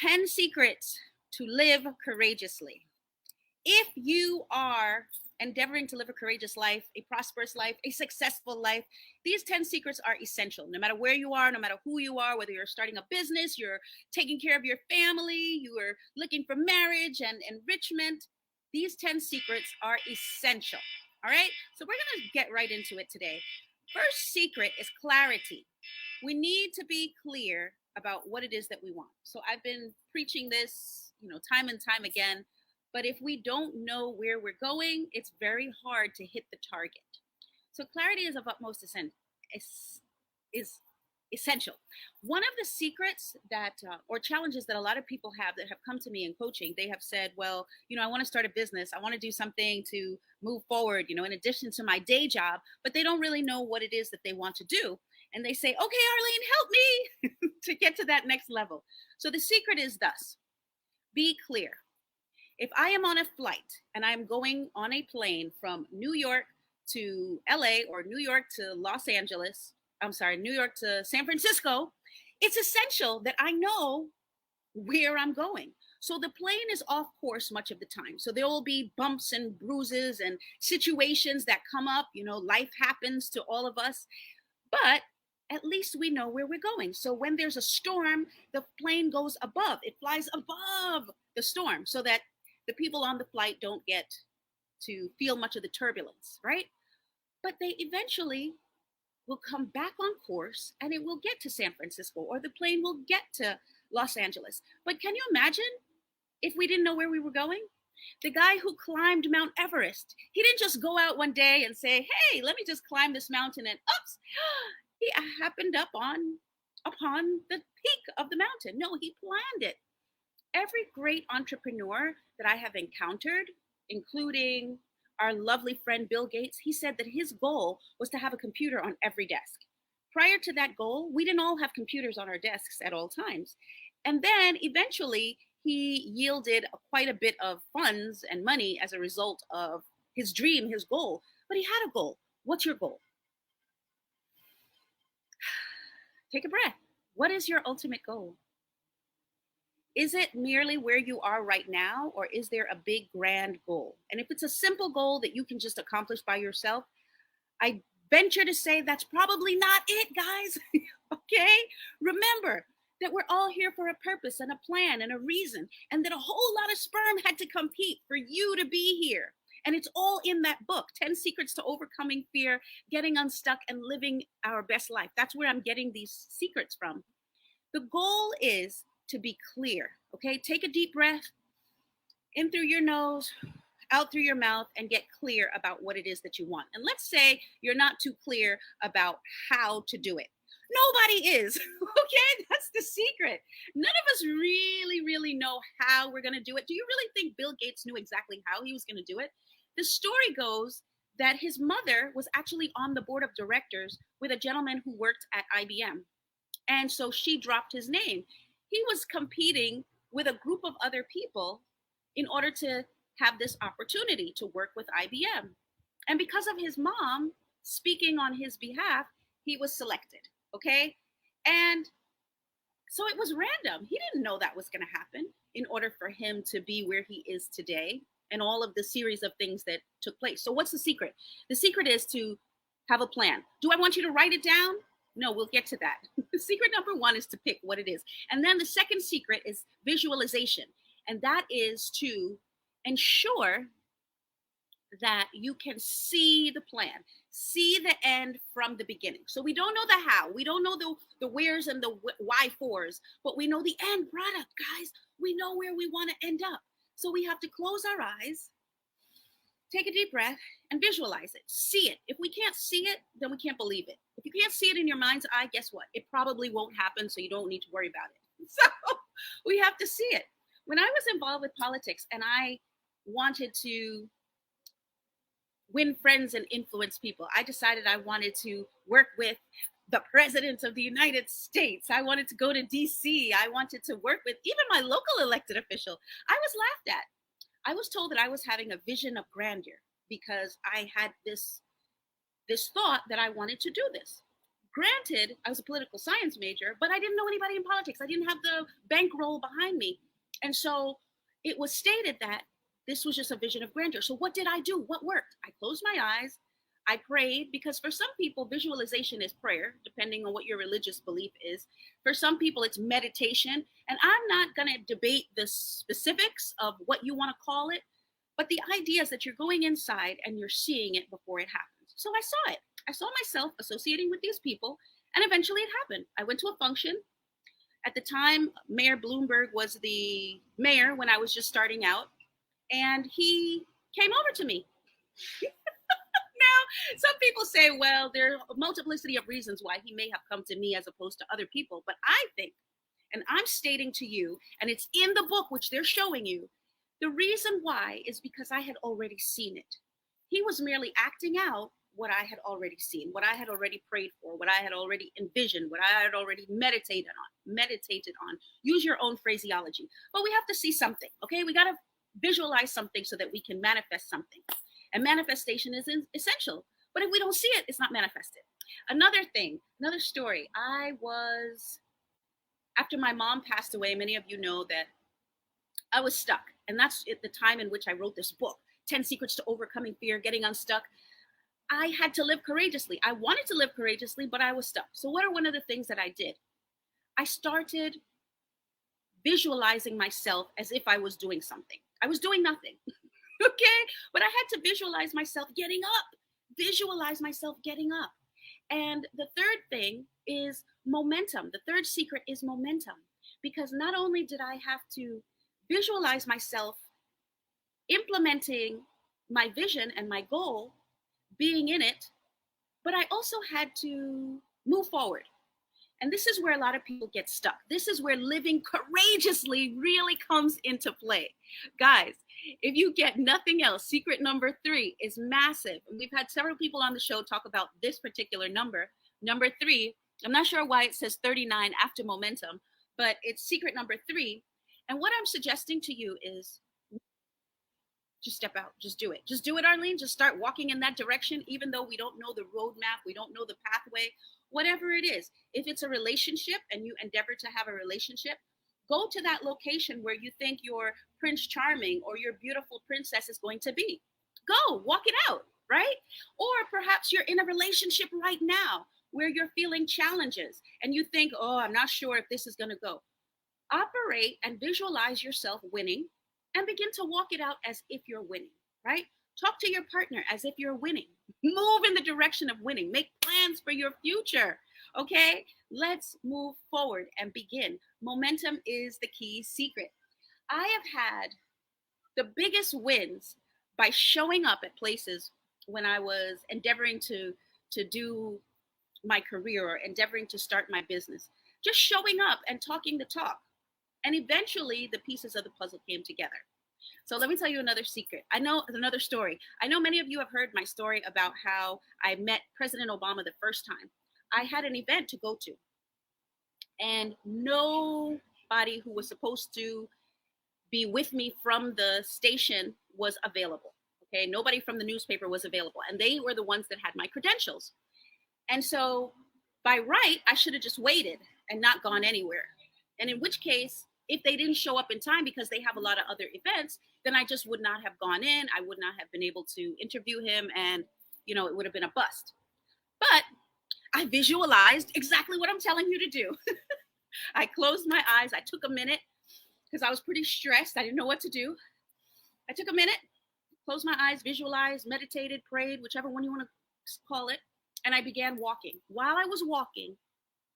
10 secrets to live courageously. If you are endeavoring to live a courageous life, a prosperous life, a successful life, these 10 secrets are essential. No matter where you are, no matter who you are, whether you're starting a business, you're taking care of your family, you are looking for marriage and enrichment, these 10 secrets are essential. All right. So we're going to get right into it today. First secret is clarity. We need to be clear about what it is that we want. So I've been preaching this, time and time again. But if we don't know where we're going, it's very hard to hit the target. So clarity is of utmost is essential. One of the secrets that or challenges that a lot of people have that have come to me in coaching, they have said, well, I want to start a business. I want to do something to move forward, in addition to my day job, but they don't really know what it is that they want to do. And they say, okay, Arlene, help me to get to that next level. So the secret is thus: be clear. If I am on a flight and I'm going on a plane from New York to LA or New York to Los Angeles, New York to San Francisco, it's essential that I know where I'm going. So the plane is off course much of the time. So there will be bumps and bruises and situations that come up. Life happens to all of us, but at least we know where we're going. So when there's a storm, the plane goes above, it flies above the storm so that the people on the flight don't get to feel much of the turbulence, right? But they eventually will come back on course and it will get to San Francisco, or the plane will get to Los Angeles. But can you imagine if we didn't know where we were going? The guy who climbed Mount Everest, he didn't just go out one day and say, hey, let me just climb this mountain, and oops, he happened upon the peak of the mountain. No, he planned it. Every great entrepreneur that I have encountered, including our lovely friend Bill Gates, he said that his goal was to have a computer on every desk. Prior to that goal, we didn't all have computers on our desks at all times. And then eventually he yielded quite a bit of funds and money as a result of his dream, his goal. But he had a goal. What's your goal? Take a breath. What is your ultimate goal? Is it merely where you are right now, or is there a big grand goal? And if it's a simple goal that you can just accomplish by yourself, I venture to say that's probably not it, guys. Okay? Remember that we're all here for a purpose and a plan and a reason, and that a whole lot of sperm had to compete for you to be here. And it's all in that book, 10 Secrets to Overcoming Fear, Getting Unstuck, and Living Our Best Life. That's where I'm getting these secrets from. The goal is to be clear, okay? Take a deep breath in through your nose, out through your mouth, and get clear about what it is that you want. And let's say you're not too clear about how to do it. Nobody is, okay? That's the secret. None of us really know how we're going to do it. Do you really think Bill Gates knew exactly how he was going to do it? The story goes that his mother was actually on the board of directors with a gentleman who worked at IBM. And so she dropped his name. He was competing with a group of other people in order to have this opportunity to work with IBM. And because of his mom speaking on his behalf, he was selected. Okay. And so it was random. He didn't know that was going to happen in order for him to be where he is today and all of the series of things that took place. So what's the secret? The secret is to have a plan. Do I want you to write it down? No, we'll get to that. Secret number one is to pick what it is. And then the second secret is visualization. And that is to ensure that you can see the plan, see the end from the beginning. So we don't know the how, we don't know the wheres and the why fors, but we know the end product, guys. We know where we want to end up. So we have to close our eyes, take a deep breath, and visualize it. See it. If we can't see it, then we can't believe it. If you can't see it in your mind's eye, guess what? It probably won't happen, so you don't need to worry about it. So we have to see it. When I was involved with politics and I wanted to win friends and influence people, I decided I wanted to work with the president of the United States. I wanted to go to DC. I wanted to work with even my local elected official. I was laughed at. I was told that I was having a vision of grandeur because I had this thought that I wanted to do this. Granted, I was a political science major, but I didn't know anybody in politics. I didn't have the bankroll behind me. And so it was stated that this was just a vision of grandeur. So what did I do? What worked? I closed my eyes. I prayed, because for some people, visualization is prayer, depending on what your religious belief is. For some people, it's meditation. And I'm not going to debate the specifics of what you want to call it, but the idea is that you're going inside and you're seeing it before it happens. So I saw it. I saw myself associating with these people, and eventually it happened. I went to a function. At the time, Mayor Bloomberg was the mayor when I was just starting out, and he came over to me. Now, some people say, well, there are a multiplicity of reasons why he may have come to me as opposed to other people. But I think, and I'm stating to you, and it's in the book, which they're showing you, the reason why is because I had already seen it. He was merely acting out what I had already seen, what I had already prayed for, what I had already envisioned, what I had already meditated on. Use your own phraseology. But we have to see something, okay? We got to visualize something so that we can manifest something. And manifestation is essential. But if we don't see it, it's not manifested. Another thing, another story. After my mom passed away, many of you know that I was stuck. And that's at the time in which I wrote this book, 10 Secrets to Overcoming Fear, Getting Unstuck. I had to live courageously. I wanted to live courageously, but I was stuck. So what are one of the things that I did? I started visualizing myself as if I was doing something. I was doing nothing, okay? But I had to visualize myself getting up, visualize myself getting up. And the third thing is momentum. The third secret is momentum, because not only did I have to visualize myself implementing my vision and my goal, being in it, but I also had to move forward. And this is where a lot of people get stuck. This is where living courageously really comes into play. Guys, if you get nothing else, secret number 3 is massive. And we've had several people on the show talk about this particular number. Number 3, I'm not sure why it says 39 after momentum, but it's secret number 3. And what I'm suggesting to you is just step out, just do it. Just do it, Arlene. Just start walking in that direction, even though we don't know the roadmap, we don't know the pathway, whatever it is. If it's a relationship and you endeavor to have a relationship, go to that location where you think your Prince Charming or your beautiful princess is going to be. Go, walk it out, right? Or perhaps you're in a relationship right now where you're feeling challenges and you think, oh, I'm not sure if this is going to go. Operate and visualize yourself winning, and begin to walk it out as if you're winning, right? Talk to your partner as if you're winning. Move in the direction of winning. Make plans for your future, okay? Let's move forward and begin. Momentum is the key secret. I have had the biggest wins by showing up at places when I was endeavoring to do my career or endeavoring to start my business. Just showing up and talking the talk. And eventually the pieces of the puzzle came together. So let me tell you another secret. Another story. I know many of you have heard my story about how I met President Obama the first time. I had an event to go to, and nobody who was supposed to be with me from the station was available. Okay, nobody from the newspaper was available, and they were the ones that had my credentials. And so by right, I should have just waited and not gone anywhere. And in which case, if they didn't show up in time because they have a lot of other events, then I just would not have gone in. I would not have been able to interview him, and it would have been a bust. But I visualized exactly what I'm telling you to do. I closed my eyes. I took a minute because I was pretty stressed. I didn't know what to do. I took a minute, closed my eyes, visualized, meditated, prayed, whichever one you want to call it. And I began walking. While I was walking,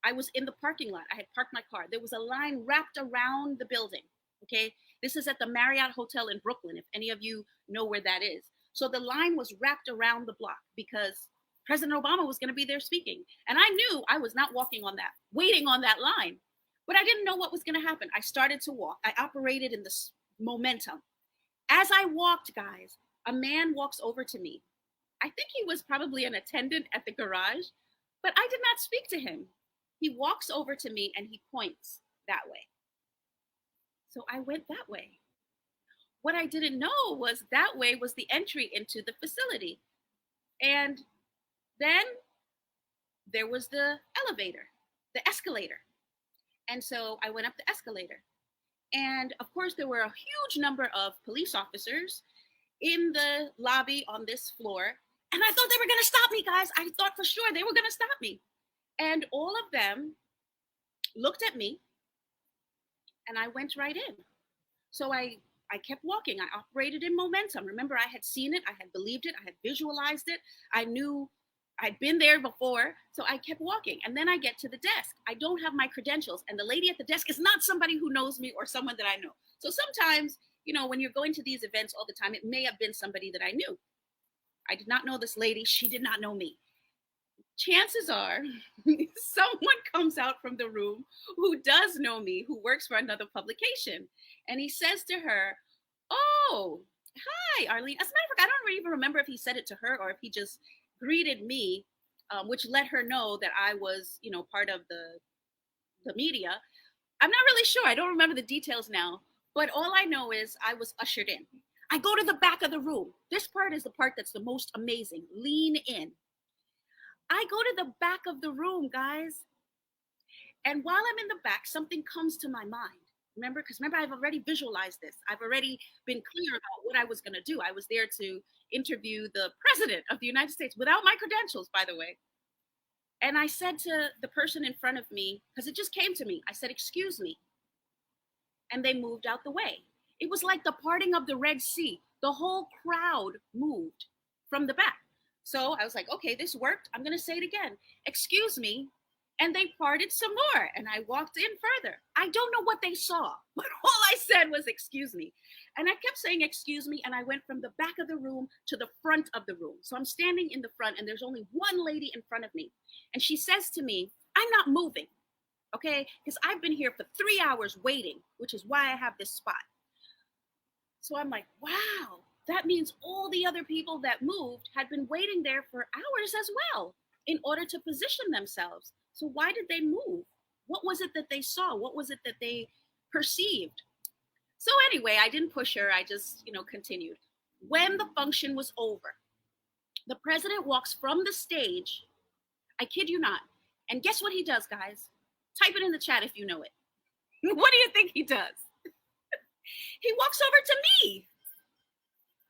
I was in the parking lot. I had parked my car. There was a line wrapped around the building. Okay. This is at the Marriott Hotel in Brooklyn, if any of you know where that is. So the line was wrapped around the block because President Obama was going to be there speaking. And I knew I was not waiting on that line, but I didn't know what was going to happen. I started to walk. I operated in this momentum. As I walked, guys, a man walks over to me. I think he was probably an attendant at the garage, but I did not speak to him. He walks over to me and he points that way. So I went that way. What I didn't know was that way was the entry into the facility. And then there was the elevator, the escalator. And so I went up the escalator. And of course, there were a huge number of police officers in the lobby on this floor. And I thought they were going to stop me, guys. I thought for sure they were going to stop me. And all of them looked at me and I went right in. So I kept walking. I operated in momentum. Remember, I had seen it, I had believed it, I had visualized it. I knew I'd been there before. So I kept walking. And then I get to the desk. I don't have my credentials. And the lady at the desk is not somebody who knows me or someone that I know. So sometimes, when you're going to these events all the time, it may have been somebody that I knew. I did not know this lady. She did not know me. Chances are someone comes out from the room who does know me, who works for another publication. And he says to her, "Oh, hi, Arlene." As a matter of fact, I don't even remember if he said it to her or if he just greeted me, which let her know that I was, part of the media. I'm not really sure. I don't remember the details now. But all I know is I was ushered in. I go to the back of the room. This part is the part that's the most amazing. Lean in. I go to the back of the room, guys. And while I'm in the back, something comes to my mind. Remember, I've already visualized this. I've already been clear about what I was going to do. I was there to interview the president of the United States without my credentials, by the way. And I said to the person in front of me, because it just came to me, I said, "Excuse me." And they moved out the way. It was like the parting of the Red Sea. The whole crowd moved from the back. So I was like, okay, this worked. I'm going to say it again. "Excuse me." And they parted some more. And I walked in further. I don't know what they saw, but all I said was, "Excuse me." And I kept saying, "Excuse me." And I went from the back of the room to the front of the room. So I'm standing in the front and there's only one lady in front of me. And she says to me, "I'm not moving, okay? Because I've been here for 3 hours waiting, which is why I have this spot." So I'm like, wow, that means all the other people that moved had been waiting there for hours as well in order to position themselves. So why did they move? What was it that they saw? What was it that they perceived? So anyway, I didn't push her. I just, continued. When the function was over, the president walks from the stage. I kid you not. And guess what he does, guys? Type it in the chat if you know it. What do you think he does? He walks over to me.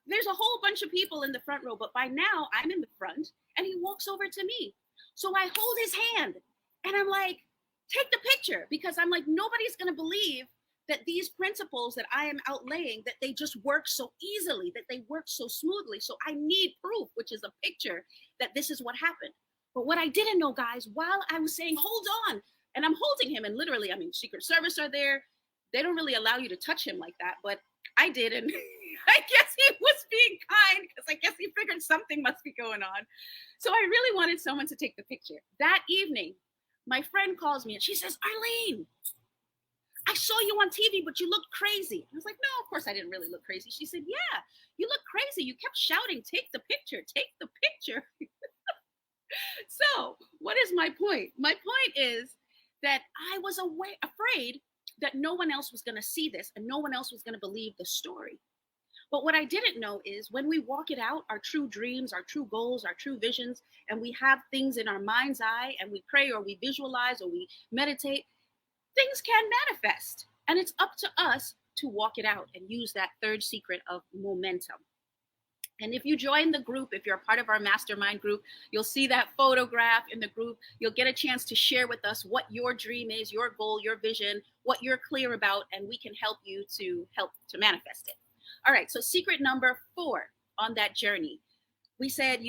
There's a whole bunch of people in the front row, but by now I'm in the front and he walks over to me. So I hold his hand and I'm like, "Take the picture," because I'm like, nobody's going to believe that these principles that I am outlaying, that they just work so easily, that they work so smoothly. So I need proof, which is a picture that this is what happened. But what I didn't know, guys, while I was saying, "Hold on," and I'm holding him, and literally, Secret Service are there. They don't really allow you to touch him like that, but I did. And I guess he was being kind because I guess he figured something must be going on. So I really wanted someone to take the picture. That evening, my friend calls me and she says, "Arlene, I saw you on TV, but you looked crazy." I was like, "No, of course I didn't really look crazy." She said, "Yeah, you look crazy. You kept shouting, 'Take the picture, take the picture.'" So what is my point? My point is that I was afraid that no one else was going to see this and no one else was going to believe the story. But what I didn't know is when we walk it out, our true dreams, our true goals, our true visions, and we have things in our mind's eye and we pray or we visualize or we meditate, things can manifest. And it's up to us to walk it out and use that third secret of momentum. And if you join the group, if you're a part of our mastermind group, you'll see that photograph in the group. You'll get a chance to share with us what your dream is, your goal, your vision, what you're clear about, and we can help you to manifest it. All right, so secret number 4 on that journey. We said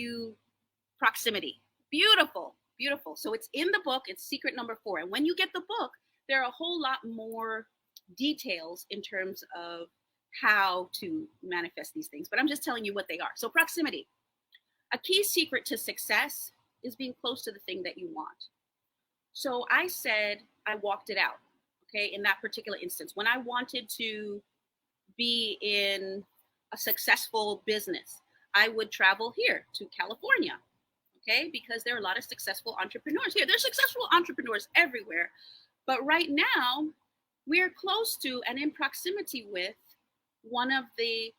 proximity. Beautiful, beautiful. So it's in the book. It's secret number 4. And when you get the book, there are a whole lot more details in terms of how to manifest these things, but I'm just telling you what they are. So proximity. A key secret to success is being close to the thing that you want. So I said I walked it out, okay, in that particular instance. When I wanted to be in a successful business, I would travel here to California, okay, because there are a lot of successful entrepreneurs here. There's successful entrepreneurs everywhere, but right now we're close to and in proximity with one of the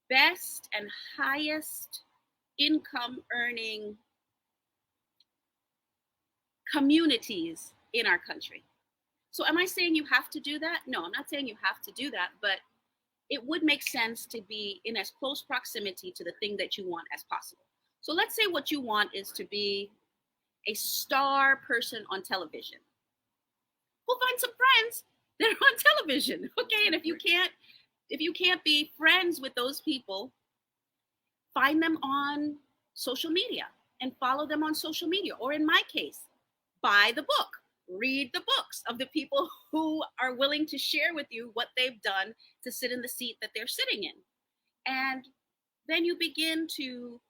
best and highest income earning communities in our country. So am I saying you have to do that? No, I'm not saying you have to do that, but it would make sense to be in as close proximity to the thing that you want as possible. So let's say what you want is to be a star person on television. We'll find some friends that are on television. Okay. And if you can't be friends with those people, find them on social media and follow them on social media. Or in my case, buy the book, read the books of the people who are willing to share with you what they've done to sit in the seat that they're sitting in. And then you begin to,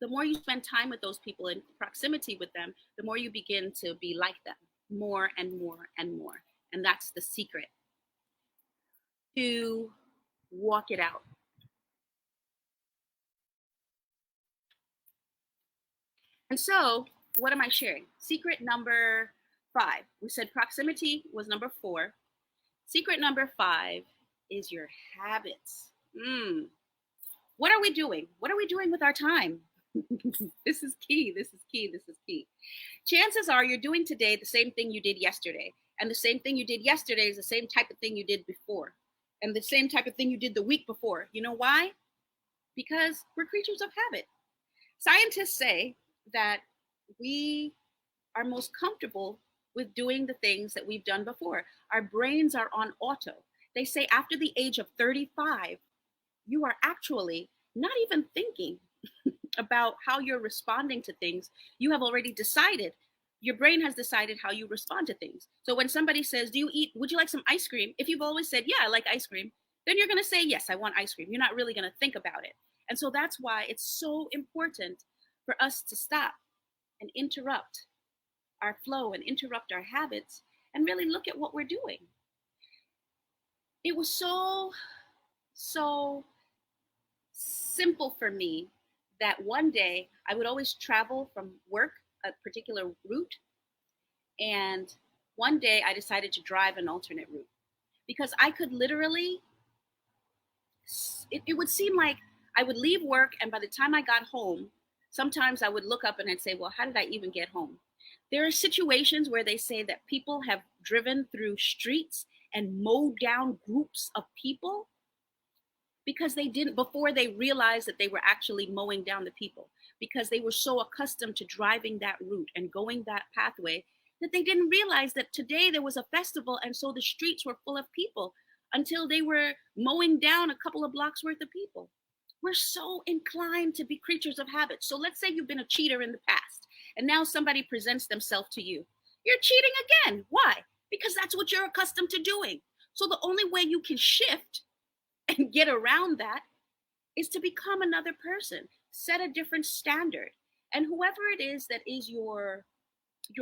the more you spend time with those people in proximity with them, the more you begin to be like them more and more and more. And that's the secret to walk it out. And so, what am I sharing? Secret number 5. We said proximity was number 4. Secret number 5 is your habits. What are we doing? What are we doing with our time? This is key. This is key. This is key. Chances are you're doing today the same thing you did yesterday. And the same thing you did yesterday is the same type of thing you did before. And the same type of thing you did the week before. You know why? Because we're creatures of habit. Scientists say that we are most comfortable with doing the things that we've done before. Our brains are on auto. They say after the age of 35, you are actually not even thinking about how you're responding to things. You have already decided, your brain has decided how you respond to things. So when somebody says, would you like some ice cream? If you've always said, yeah, I like ice cream, then you're going to say, yes, I want ice cream. You're not really going to think about it. And so that's why it's so important for us to stop and interrupt our flow and interrupt our habits and really look at what we're doing. It was so simple for me that one day I would always travel from work a particular route. And one day I decided to drive an alternate route because I could literally, it would seem like I would leave work, and by the time I got home, sometimes I would look up and I'd say, well, how did I even get home? There are situations where they say that people have driven through streets and mowed down groups of people because they didn't, before they realized that they were actually mowing down the people, because they were so accustomed to driving that route and going that pathway that they didn't realize that today there was a festival and so the streets were full of people until they were mowing down a couple of blocks worth of people. We're so inclined to be creatures of habit. So let's say you've been a cheater in the past and now somebody presents themselves to you. You're cheating again. Why? Because that's what you're accustomed to doing. So the only way you can shift and get around that is to become another person, set a different standard. And whoever it is that is your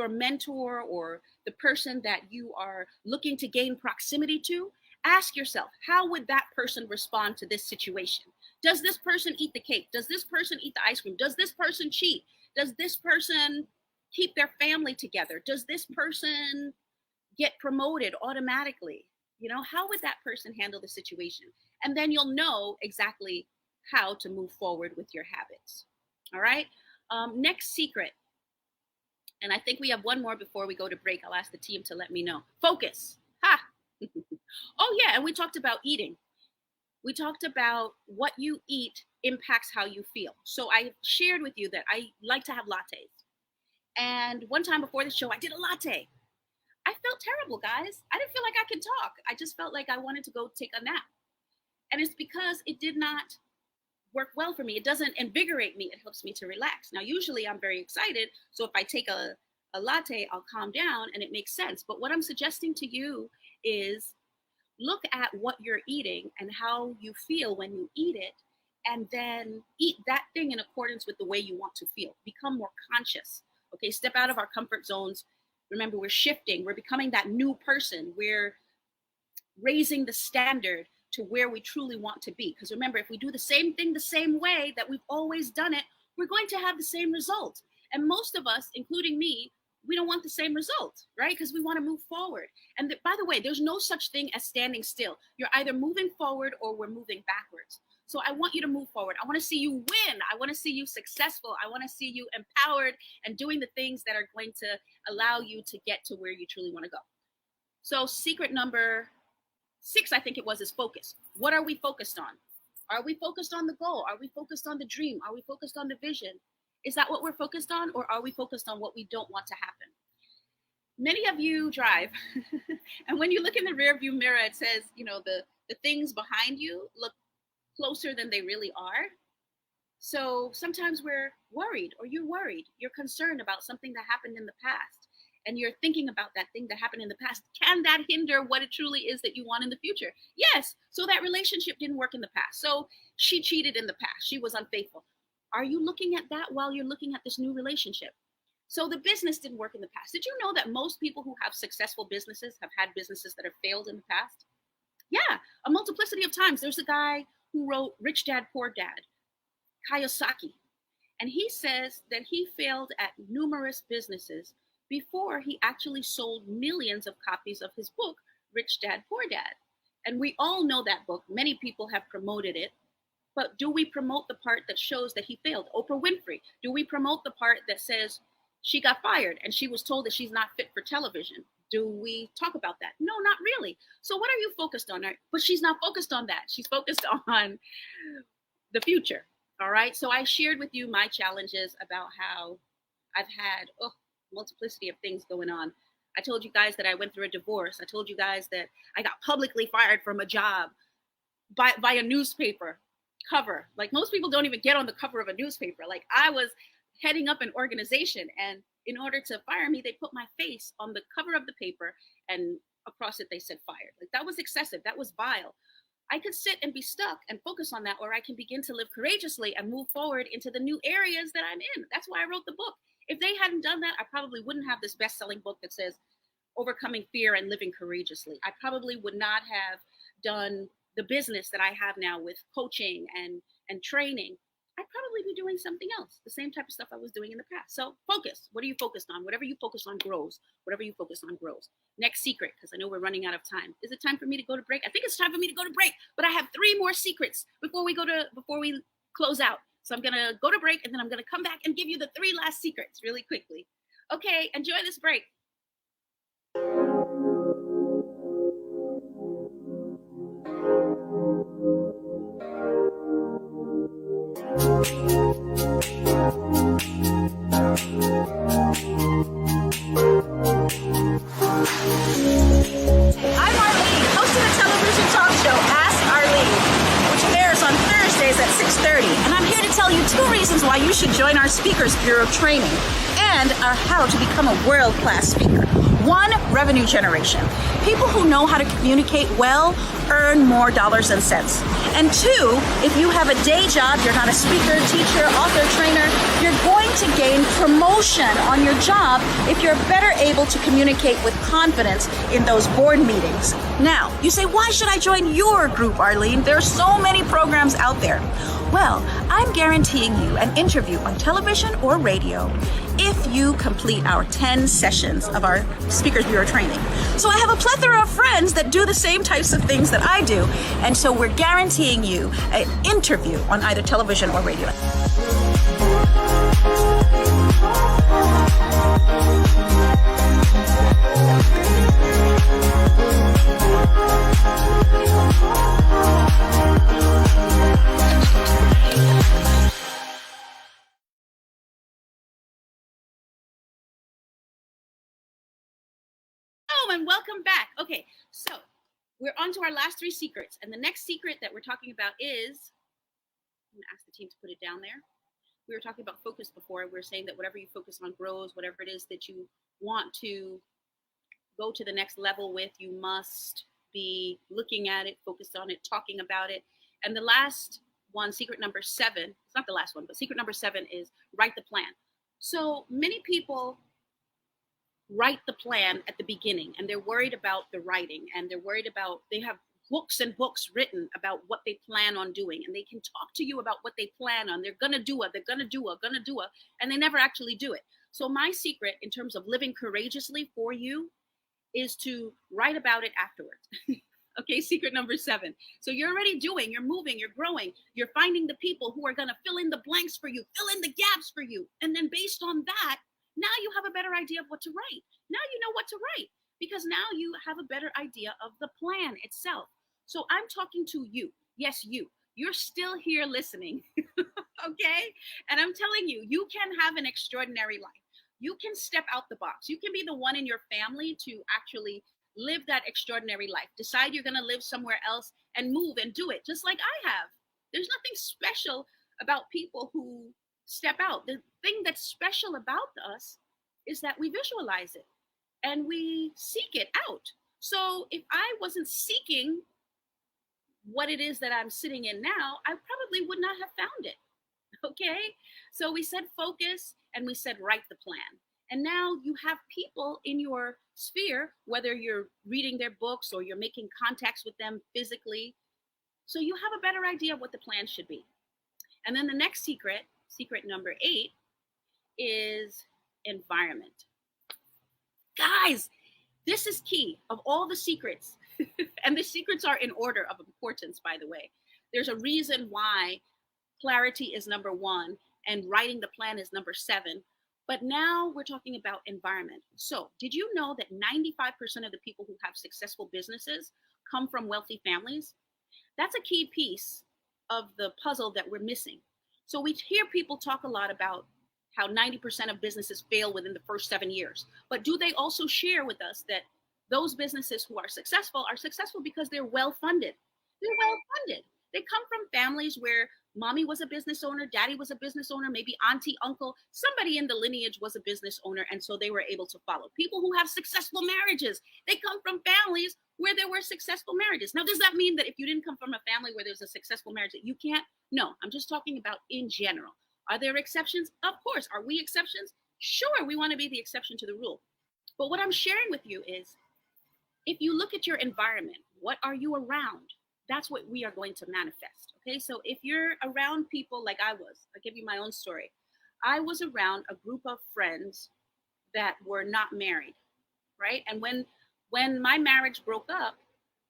mentor or the person that you are looking to gain proximity to, ask yourself, how would that person respond to this situation? Does this person eat the cake? Does this person eat the ice cream? Does this person cheat? Does this person keep their family together? Does this person get promoted automatically? You know, how would that person handle the situation? And then you'll know exactly how to move forward with your habits. All right. Next secret. And I think we have one more before we go to break. I'll ask the team to let me know. Focus. Ha. Oh, yeah. And we talked about eating. We talked about what you eat impacts how you feel. So I shared with you that I like to have lattes. And one time before the show, I did a latte. I felt terrible, guys. I didn't feel like I could talk. I just felt like I wanted to go take a nap. And it's because it did not work well for me. It doesn't invigorate me. It helps me to relax. Now, usually I'm very excited. So if I take a latte, I'll calm down and it makes sense. But what I'm suggesting to you is look at what you're eating and how you feel when you eat it, and then eat that thing in accordance with the way you want to feel. Become more conscious. Okay, step out of our comfort zones. Remember, we're shifting. We're becoming that new person. We're raising the standard to where we truly want to be. Because remember, if we do the same thing the same way that we've always done it, we're going to have the same result. And most of us, including me, we don't want the same result, right? Because we want to move forward. And by the way, there's no such thing as standing still. You're either moving forward or we're moving backwards. So I want you to move forward. I want to see you win. I want to see you successful. I want to see you empowered and doing the things that are going to allow you to get to where you truly want to go. So secret number 6, I think it was, is focus. What are we focused on? Are we focused on the goal? Are we focused on the dream? Are we focused on the vision? Is that what we're focused on, or are we focused on what we don't want to happen? Many of you drive, and when you look in the rear view mirror, it says, you know, the things behind you look closer than they really are. So sometimes we're worried, or you're worried. You're concerned about something that happened in the past, and you're thinking about that thing that happened in the past. Can that hinder what it truly is that you want in the future? Yes. So that relationship didn't work in the past. So she cheated in the past. She was unfaithful. Are you looking at that while you're looking at this new relationship? So the business didn't work in the past. Did you know that most people who have successful businesses have had businesses that have failed in the past? Yeah, a multiplicity of times. There's a guy who wrote Rich Dad, Poor Dad, Kiyosaki. And he says that he failed at numerous businesses before he actually sold millions of copies of his book, Rich Dad, Poor Dad. And we all know that book. Many people have promoted it. But do we promote the part that shows that he failed? Oprah Winfrey. Do we promote the part that says she got fired and she was told that she's not fit for television? Do we talk about that? No, not really. So what are you focused on? But she's not focused on that. She's focused on the future. All right. So I shared with you my challenges about how I've had multiplicity of things going on. I told you guys that I went through a divorce. I told you guys that I got publicly fired from a job by a newspaper cover. Like, most people don't even get on the cover of a newspaper. Like, I was heading up an organization, and in order to fire me, they put my face on the cover of the paper, and across it they said fired. Like, that was excessive. That was vile. I could sit and be stuck and focus on that, or I can begin to live courageously and move forward into the new areas that I'm in. That's why I wrote the book. If they hadn't done that, I probably wouldn't have this best-selling book that says Overcoming Fear and Living Courageously. I probably would not have done the business that I have now with coaching and training. I'd probably be doing something else, the same type of stuff I was doing in the past. So focus. What are you focused on? Whatever you focus on grows. Whatever you focus on grows. Next secret, because I know we're running out of time. Is it time for me to go to break? I think it's time for me to go to break, but I have 3 more secrets before we close out. So I'm gonna go to break, and then I'm gonna come back and give you the 3 last secrets really quickly. Okay, enjoy this break. I'm Arlene, host of the television talk show Ask Arlene, which airs on Thursdays at 6:30. And I'm here to tell you 2 reasons why you should join our Speakers Bureau training and how to become a world-class speaker. 1, revenue generation. People who know how to communicate well earn more dollars and cents. And 2, if you have a day job, you're not a speaker, teacher, author, trainer, you're going to gain promotion on your job if you're better able to communicate with confidence in those board meetings. Now, you say, why should I join your group, Arlene? There are so many programs out there. Well, I'm guaranteeing you an interview on television or radio if you complete our 10 sessions of our Speakers Bureau training. So I have a plethora of friends that do the same types of things that I do, and so we're guaranteeing you an interview on either television or radio. And welcome back. Okay, so we're on to our last 3 secrets. And the next secret that we're talking about is, I'm gonna ask the team to put it down there. We were talking about focus before. We were saying that whatever you focus on grows. Whatever it is that you want to go to the next level with, you must be looking at it, focused on it, talking about it. And the last one, secret number 7, it's not the last one, but secret number 7 is write the plan. So many people write the plan at the beginning, and they're worried about the writing, and they're worried about, they have books and books written about what they plan on doing, and they can talk to you about what they plan on. They're gonna do it, and they never actually do it. So my secret in terms of living courageously for you is to write about it afterwards. Okay, secret number 7. So you're already doing, you're moving, you're growing, you're finding the people who are going to fill in the blanks for you, fill in the gaps for you. And then based on that, now you have a better idea of what to write. Now you know what to write because now you have a better idea of the plan itself. So I'm talking to you. Yes, you. You're still here listening. Okay? And I'm telling you, you can have an extraordinary life. You can step out the box. You can be the one in your family to actually live that extraordinary life. Decide you're going to live somewhere else and move and do it, just like I have. There's nothing special about people who step out. The thing that's special about us is that we visualize it and we seek it out. So if I wasn't seeking what it is that I'm sitting in now, I probably would not have found it. Okay? So we said focus and we said write the plan. And now you have people in your sphere, whether you're reading their books or you're making contacts with them physically. So you have a better idea of what the plan should be. And then the next secret, secret number 8, is environment. Guys, this is key of all the secrets. And the secrets are in order of importance, by the way. There's a reason why clarity is number 1 and writing the plan is number 7. But now we're talking about environment. So did you know that 95% of the people who have successful businesses come from wealthy families? That's a key piece of the puzzle that we're missing. So we hear people talk a lot about how 90% of businesses fail within the first 7 years. But do they also share with us that those businesses who are successful because they're well-funded? They're well-funded. They come from families where mommy was a business owner, daddy was a business owner, maybe auntie, uncle, somebody in the lineage was a business owner, and so they were able to follow. People who have successful marriages, they come from families where there were successful marriages. Now, does that mean that if you didn't come from a family where there's a successful marriage that you can't? No, I'm just talking about in general. Are there exceptions? Of course. Are we exceptions? Sure, we want to be the exception to the rule. But what I'm sharing with you is, if you look at your environment, what are you around? That's what we are going to manifest. Okay, so if you're around people like I was, I'll give you my own story. I was around a group of friends that were not married, right? And when my marriage broke up,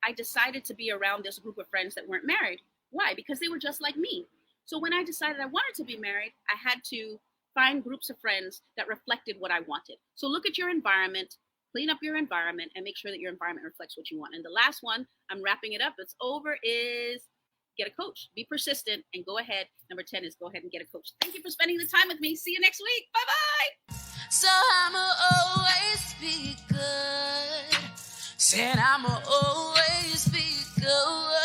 I decided to be around this group of friends that weren't married. Why? Because they were just like me. So when I decided I wanted to be married, I had to find groups of friends that reflected what I wanted. So look at your environment, clean up your environment, and make sure that your environment reflects what you want. And the last one, I'm wrapping it up, it's over, is get a coach. Be persistent and go ahead. Number 10 is go ahead and get a coach. Thank you for spending the time with me. See you next week. Bye-bye. So I'ma always be good. Said I'ma always be good.